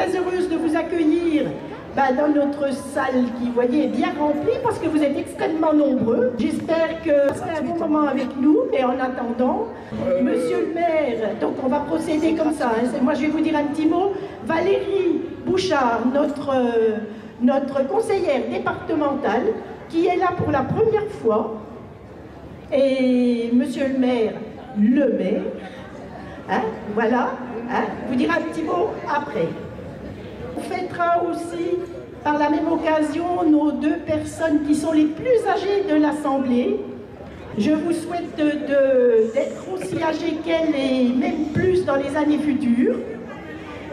très heureuse de vous accueillir dans notre salle qui, vous voyez, est bien remplie parce que vous êtes extrêmement nombreux. J'espère que vous passerez un bon moment avec nous. Et en attendant, monsieur le maire, donc on va procéder comme ça. Moi, je vais vous dire un petit mot. Valérie Bouchard, notre conseillère départementale, qui est là pour la première fois, et monsieur le maire, voilà, vous dira un petit mot après. On fêtera aussi, par la même occasion, nos deux personnes qui sont les plus âgées de l'Assemblée. Je vous souhaite d'être aussi âgées qu'elles et même plus dans les années futures.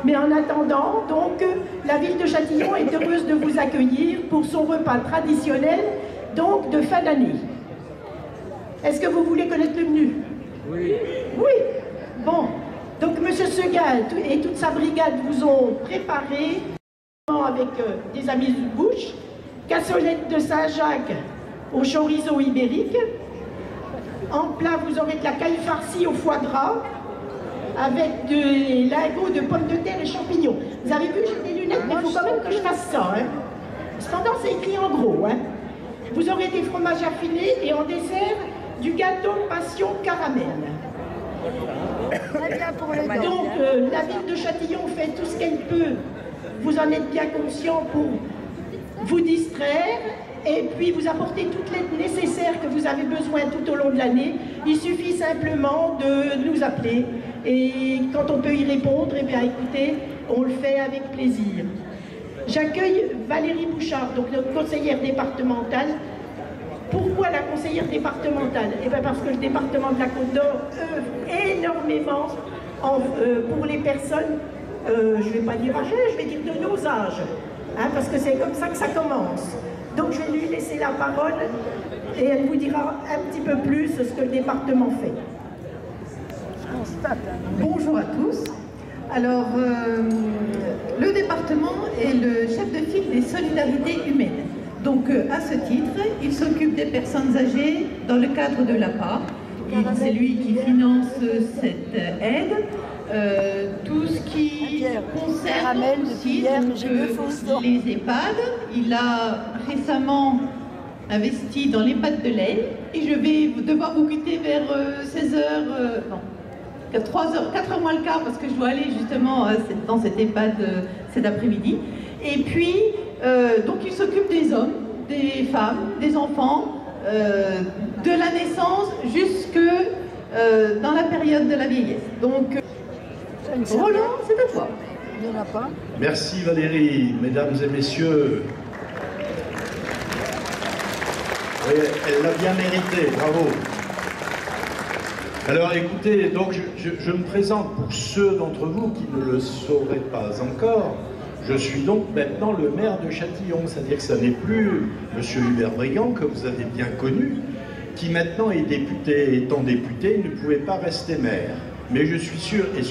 Mais en attendant, donc, la ville de Châtillon est heureuse de vous accueillir pour son repas traditionnel, donc de fin d'année. Est-ce que vous voulez connaître le menu? Oui. Oui. Bon. Donc M. Seguin et toute sa brigade vous ont préparé, avec des amis de bouche, cassolette de Saint-Jacques au chorizo ibérique. En plat, vous aurez de la caille farcie au foie gras, avec des lingots de pommes de terre et champignons. Vous avez vu, j'ai des lunettes, mais il faut quand même que je fasse ça. Cependant, c'est écrit en gros. Vous aurez des fromages affinés et en dessert, du gâteau passion caramel. Donc, la ville de Châtillon fait tout ce qu'elle peut, vous en êtes bien conscient, pour vous distraire et puis vous apporter toute l'aide nécessaire que vous avez besoin tout au long de l'année. Il suffit simplement de nous appeler et quand on peut y répondre, eh bien écoutez, on le fait avec plaisir. J'accueille Valérie Bouchard, donc notre conseillère départementale. Pourquoi la conseillère départementale? Eh bien parce que le département de la Côte-d'Or œuvre énormément pour les personnes, je ne vais pas dire âgées, je vais dire de nos âges, parce que c'est comme ça que ça commence. Donc je vais lui laisser la parole et elle vous dira un petit peu plus ce que le département fait. Bonjour à tous. Alors, le département est le chef de file des solidarités humaines. Donc, à ce titre, il s'occupe des personnes âgées dans le cadre de l'APA. C'est lui qui finance cette aide. Tout ce qui concerne aussi les EHPAD. Il a récemment investi dans l'EHPAD de l'Aisne. Et je vais devoir vous quitter vers 16h, non, 3h, 4h moins le quart, parce que je dois aller justement dans cet EHPAD cet après-midi. Et puis, donc il s'occupe des hommes, des femmes, des enfants, de la naissance jusque dans la période de la vieillesse. Donc, Roland, c'est à toi. Il n'y en a pas. Merci Valérie, mesdames et messieurs. Oui, elle l'a bien mérité, bravo. Alors écoutez, donc je me présente pour ceux d'entre vous qui ne le sauraient pas encore. Je suis donc maintenant le maire de Châtillon, c'est-à-dire que ça n'est plus M. Hubert Brigand, que vous avez bien connu, qui maintenant est député, étant député, ne pouvait pas rester maire. Mais je suis sûr, et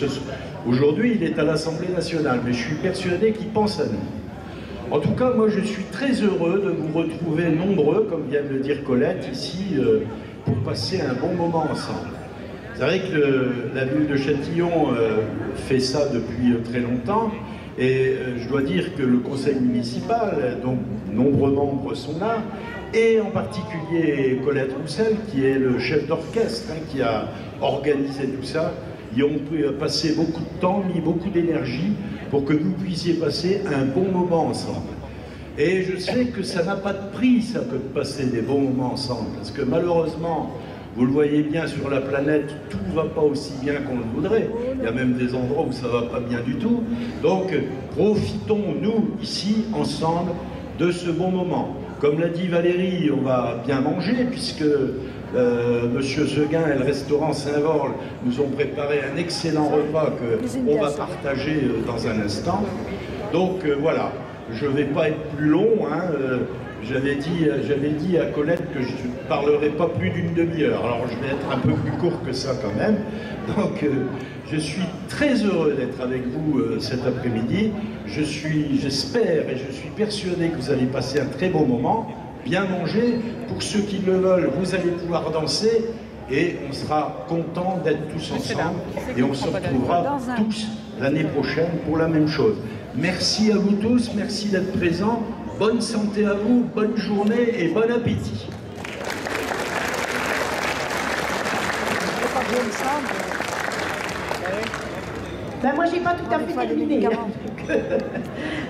aujourd'hui il est à l'Assemblée nationale, mais je suis persuadé qu'il pense à nous. En tout cas, moi je suis très heureux de vous retrouver nombreux, comme vient de le dire Colette, ici, pour passer un bon moment ensemble. C'est vrai que la ville de Châtillon fait ça depuis très longtemps, et je dois dire que le conseil municipal, dont nombreux membres sont là, et en particulier Colette Roussel, qui est le chef d'orchestre, qui a organisé tout ça, y ont passé beaucoup de temps, mis beaucoup d'énergie pour que vous puissiez passer un bon moment ensemble. Et je sais que ça n'a pas de prix, ça, que de passer des bons moments ensemble, parce que malheureusement, vous le voyez bien sur la planète, tout ne va pas aussi bien qu'on le voudrait. Il y a même des endroits où ça ne va pas bien du tout. Donc, profitons, nous, ici, ensemble, de ce bon moment. Comme l'a dit Valérie, on va bien manger, puisque Monsieur Seguin et le restaurant Saint-Vorle nous ont préparé un excellent repas qu'on va partager dans un instant. Donc, voilà, je ne vais pas être plus long, J'avais dit à Colette que je ne parlerai pas plus d'une demi-heure. Alors je vais être un peu plus court que ça quand même. Donc je suis très heureux d'être avec vous cet après-midi. J'espère et je suis persuadé que vous allez passer un très beau moment, bien manger. Pour ceux qui le veulent, vous allez pouvoir danser et on sera content d'être tous ensemble. Et on se retrouvera tous l'année prochaine pour la même chose. Merci à vous tous, merci d'être présents. Bonne santé à vous, bonne journée et bon appétit. Ben moi, j'ai pas tout à fait terminé.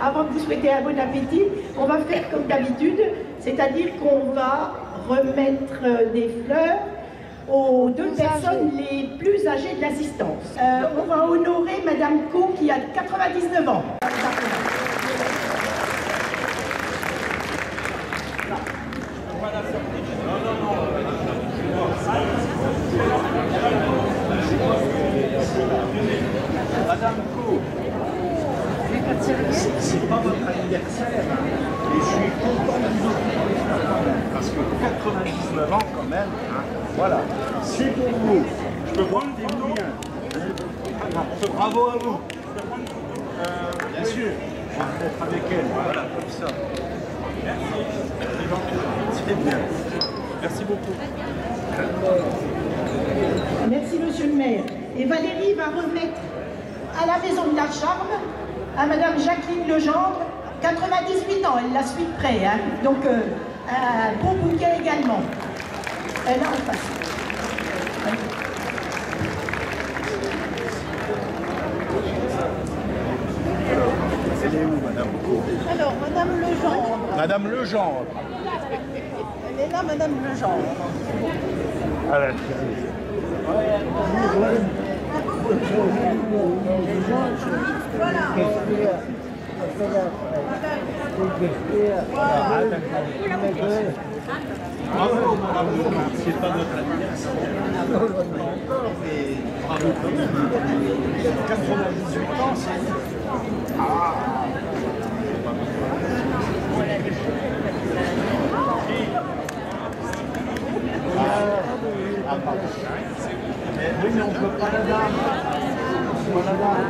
Avant de vous souhaiter un bon appétit, on va faire comme d'habitude, c'est-à-dire qu'on va remettre des fleurs aux deux personnes les plus âgées de l'assistance. On va honorer Madame Co qui a 99 ans. Madame Co, c'est pas votre anniversaire, et je suis content de vous offrir, parce que 99 ans quand même, hein, voilà, c'est pour vous. Je peux prendre des moyens. Bravo à vous. Bien sûr, on va être avec elle, voilà, comme ça. Merci. C'est bien. Merci beaucoup. Merci Monsieur le maire. Et Valérie va remettre à la maison de la Charme à Madame Jacqueline Legendre, 98 ans, elle la suit de près, hein. Donc un beau bouquet également. Elle a en face. Elle est où, Madame Co? Alors, Madame Legendre. Madame Legendre. Elle est là, Madame Legendre. Voilà. Bravo, Madame Legendre. C'est pas notre anniversaire. Encore, mais bravo quand même. 98 ans, c'est... Oui, mais on ne peut pas la dame. Voilà la dame.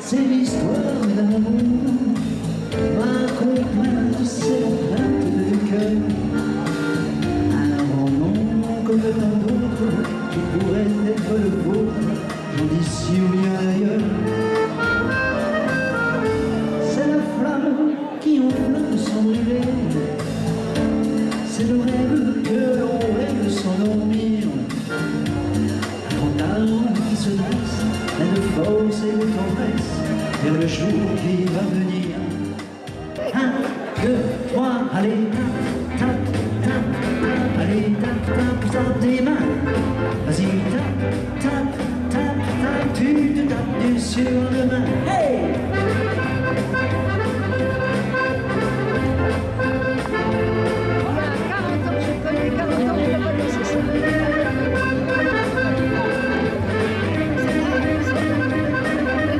C'est l'histoire d'amour, ma complainte, c'est l'empreinte de cœur. Un grand nom comme tant d'autres, qui pourrait être le vôtre, j'en d'ici ou bien ailleurs. C'est la flamme qui enflamme sans brûler, c'est le rêve que l'on rêve sans dormir. Un grand arbre qui se dresse, plein de force et de tendresse, vers le jour qui va venir. 1, 2, 3, allez, tap, tap, tap, tap, allez, tap, tap, tap des mains. Vas-y, tap, tap, tap, tap, tu te tapes sur le main. Hey!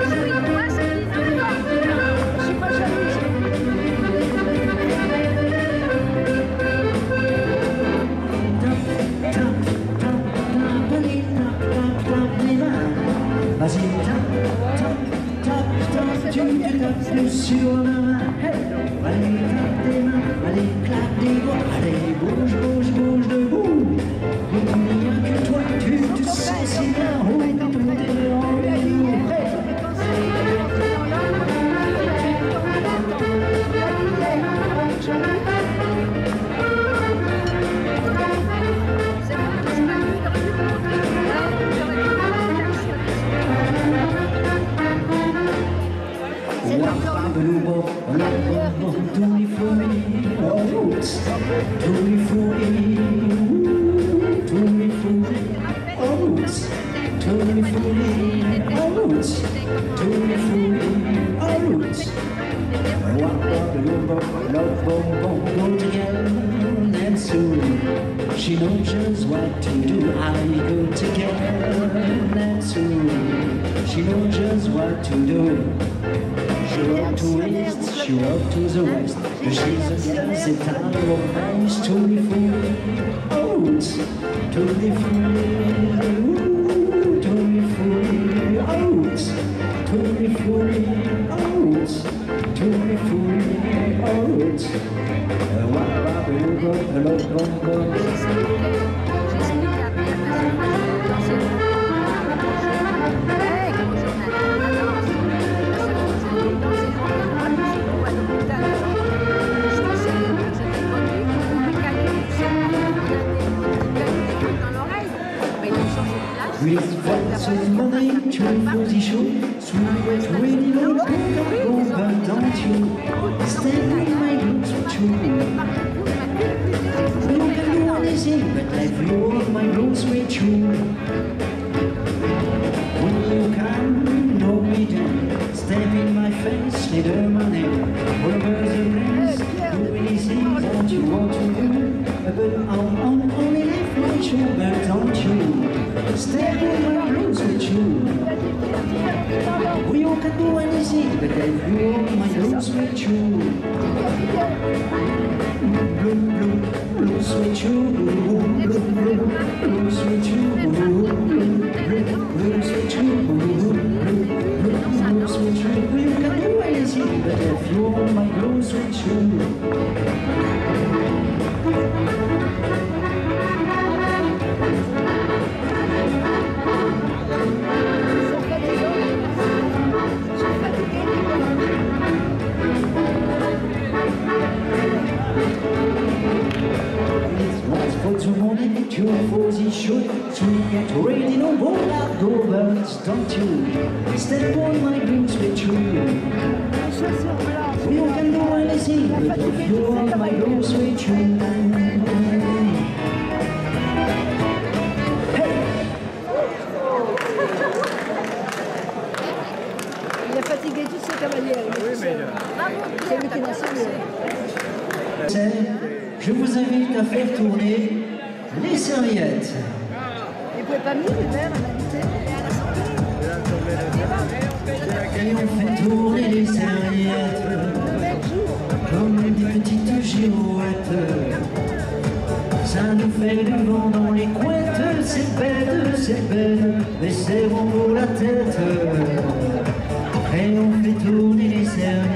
Oui. tu te tapes sur la main. Allez, claque des mains, allez, claque des doigts. Allez, bouge, bouge, bouge debout. Il n'y a que toi, tu te sais si bien où tout est rendez-vous. Tous les fourmis en route, tous les fourmis, tous les fourmis en route, tous les fourmis en route, tous les fourmis en route. Love bomb go together and soon she knows just what to do. I go together and soon she knows just what to do. She rocked to east, she rocked to the west. She's a town of nice to the food, out to the food, to the food, out to the food, out to the food, out. With voice of money, tu fais chaud, sweet radio, but don't you stand in my roots with you. You can do anything but let me walk my roots with you. When you come, knock me down, step in my face, little money, whatever the rest, do anything that you want to do, but I'll only lift my shoulder, don't you? Stay in my roots with you. We all can do anything, but then you all my roots with you. Blues with you, blues with you, blues with you, blues with you. We all can do anything, but if you all my roots with you. Tout le monde est une position, tu get ready no more like governments, don't you? Step on my roots with you. You can do anything, but if you want my roots with you. Il a fatigué tous ses cavaliers. Oui, mais c'est lui qui l'a sauvé. Je vous invite à faire tourner les serviettes. Il ne pouvait pas mieux, le père, Et on fait tourner les serviettes comme des petites girouettes. Ça nous fait du vent dans les couettes. C'est bête, mais c'est bon pour la tête. Et on fait tourner les serviettes.